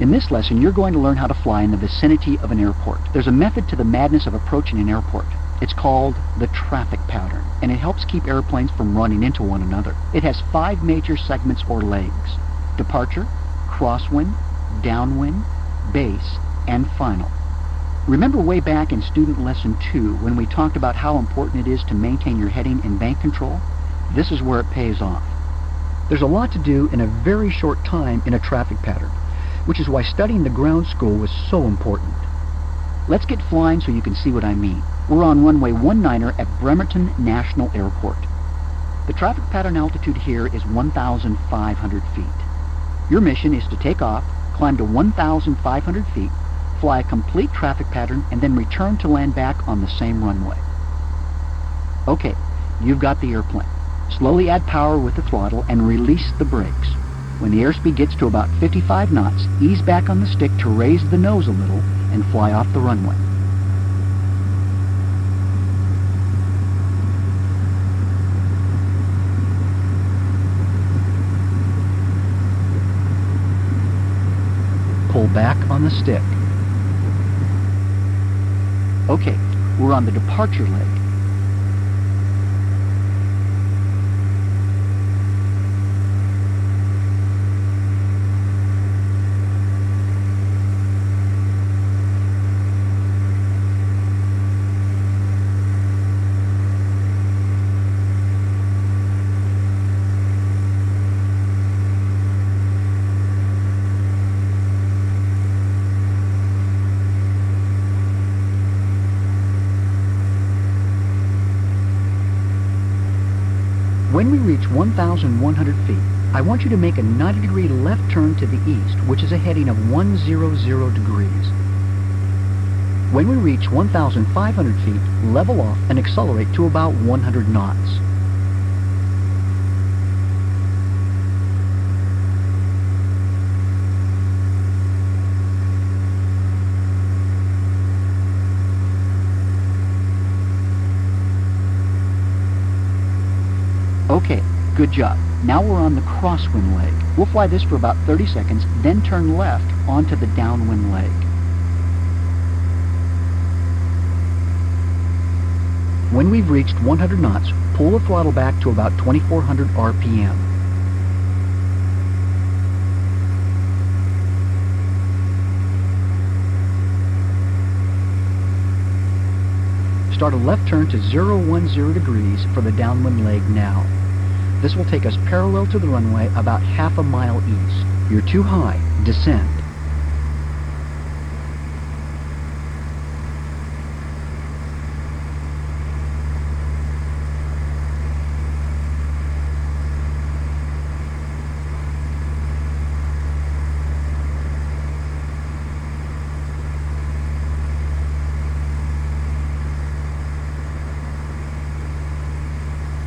In this lesson, you're going to learn how to fly in the vicinity of an airport. There's a method to the madness of approaching an airport. It's called the traffic pattern, and it helps keep airplanes from running into one another. It has 5 major segments or legs: departure, crosswind, downwind, base, and final. Remember way back in student lesson 2 when we talked about how important it is to maintain your heading and bank control? This is where it pays off. There's a lot to do in a very short time in a traffic pattern, which is why studying the ground school was so important. Let's get flying so you can see what I mean. We're on runway 19er at Bremerton National Airport. The traffic pattern altitude here is 1,500 feet. Your mission is to take off, climb to 1,500 feet, fly a complete traffic pattern, and then return to land back on the same runway. Okay, you've got the airplane. Slowly add power with the throttle and release the brakes. When the airspeed gets to about 55 knots, ease back on the stick to raise the nose a little and fly off the runway. Pull back on the stick. Okay, we're on the departure leg. When we reach 1,100 feet, I want you to make a 90-degree left turn to the east, which is a heading of 100 degrees. When we reach 1,500 feet, level off and accelerate to about 100 knots. Okay, good job. Now we're on the crosswind leg. We'll fly this for about 30 seconds, then turn left onto the downwind leg. When we've reached 100 knots, pull the throttle back to about 2,400 RPM. Start a left turn to 010 degrees for the downwind leg now. This will take us parallel to the runway about half a mile east. You're too high. Descend.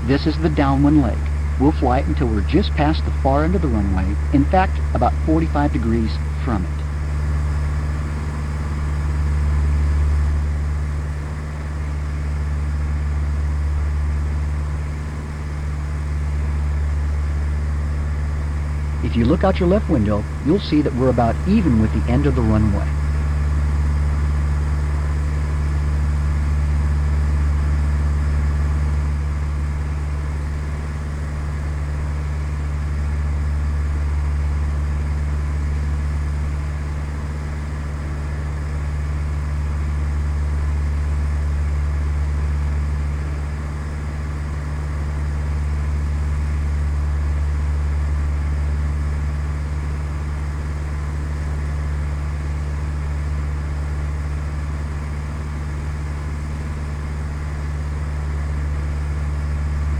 This is the downwind leg. We'll fly it until we're just past the far end of the runway, in fact, about 45 degrees from it. If you look out your left window, you'll see that we're about even with the end of the runway.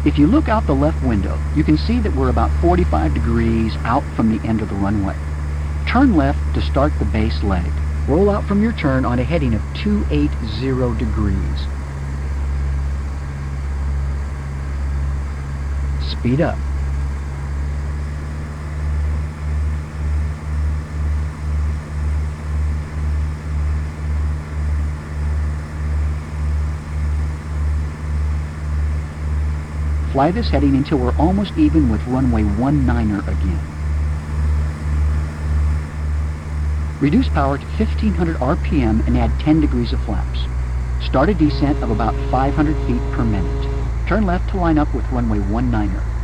If you look out the left window, you can see that we're about 45 degrees out from the end of the runway. Turn left to start the base leg. Roll out from your turn on a heading of 280 degrees. Speed up. Fly this heading until we're almost even with runway 19er again. Reduce power to 1500 RPM and add 10 degrees of flaps. Start a descent of about 500 feet per minute. Turn left to line up with runway 19er.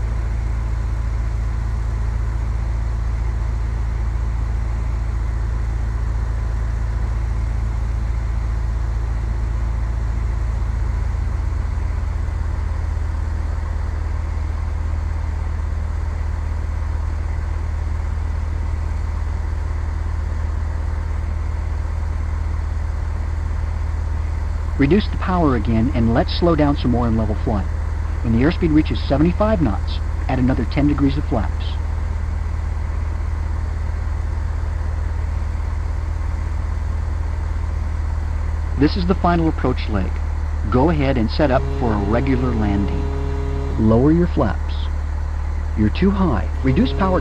Reduce the power again and let's slow down some more in level flight. When the airspeed reaches 75 knots, add another 10 degrees of flaps. This is the final approach leg. Go ahead and set up for a regular landing. Lower your flaps. You're too high. Reduce power.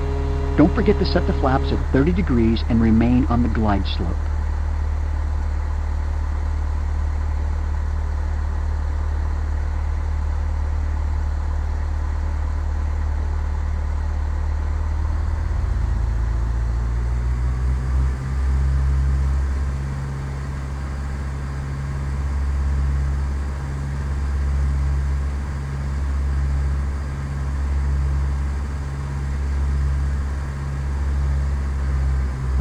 Don't forget to set the flaps at 30 degrees and remain on the glide slope.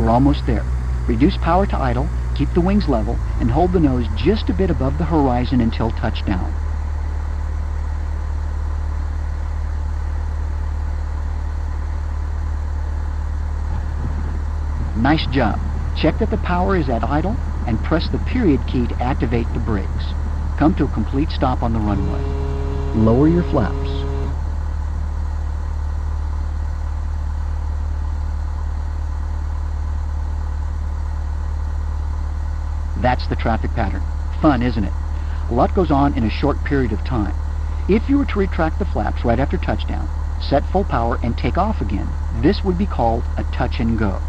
We're almost there. Reduce power to idle, keep the wings level, and hold the nose just a bit above the horizon until touchdown. Nice job. Check that the power is at idle and press the period key to activate the brakes. Come to a complete stop on the runway. Lower your flaps. That's the traffic pattern. Fun, isn't it? A lot goes on in a short period of time. If you were to retract the flaps right after touchdown, set full power and take off again, this would be called a touch and go.